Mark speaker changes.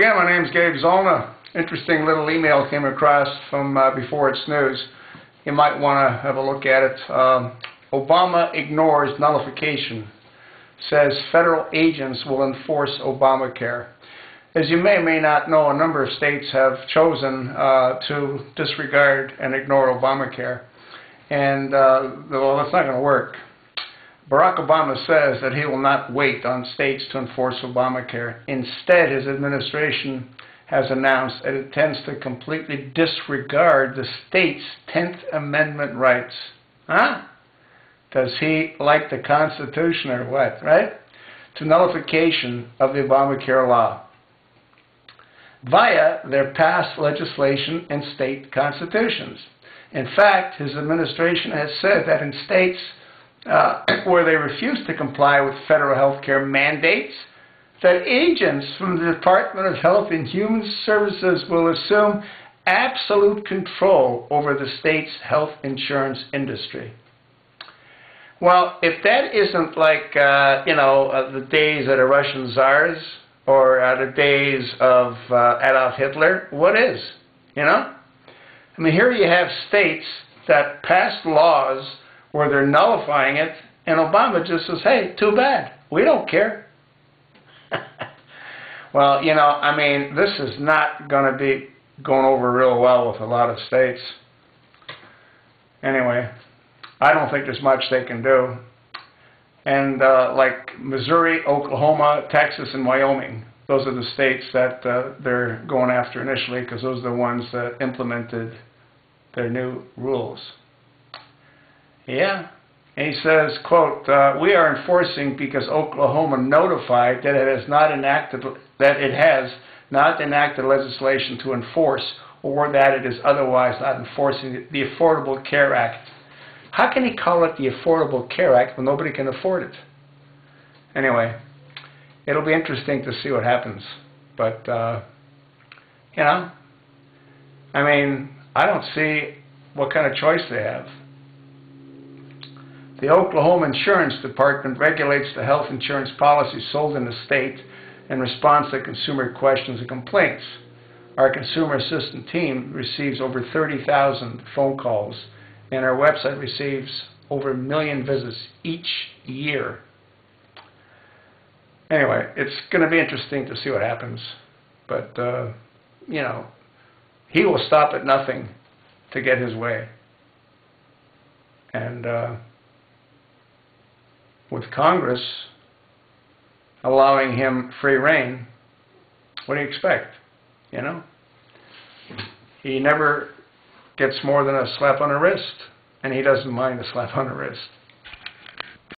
Speaker 1: again, my name's Gabe Zollner. Interesting little email came across from Before It's News. You might want to have a look at it. Obama ignores nullification. Says federal agents will enforce Obamacare. As you may or may not know, a number of states have chosen to disregard and ignore Obamacare. And, well, that's not going to work. Barack Obama says that he will not wait on states to enforce Obamacare. Instead, his administration has announced that it intends to completely disregard the state's 10th Amendment rights. Huh? Does he like the Constitution or what, right? To nullification of the Obamacare law via their past legislation and state constitutions. In fact, his administration has said that in states where they refuse to comply with federal health care mandates, that agents from the Department of Health and Human Services will assume absolute control over the state's health insurance industry. Well, if that isn't like, the days of the Russian czars or the days of Adolf Hitler, what is? I mean, here you have states that passed laws where they're nullifying it, and Obama just says, hey, too bad. We don't care. Well, I mean, this is not going to be going over real well with a lot of states. Anyway, I don't think there's much they can do. And like Missouri, Oklahoma, Texas, and Wyoming, those are the states that they're going after initially because those are the ones that implemented their new rules. Yeah. And he says, quote, we are enforcing because Oklahoma notified that it has not enacted legislation to enforce or that it is otherwise not enforcing the Affordable Care Act. How can he call it the Affordable Care Act when nobody can afford it? Anyway, it'll be interesting to see what happens. But, I mean, I don't see what kind of choice they have. The Oklahoma Insurance Department regulates the health insurance policies sold in the state in response to consumer questions and complaints. Our consumer assistant team receives over 30,000 phone calls, and our website receives over 1 million visits each year. Anyway, it's going to be interesting to see what happens. But, he will stop at nothing to get his way. And with Congress allowing him free rein, what do you expect? He never gets more than a slap on the wrist, and he doesn't mind a slap on the wrist.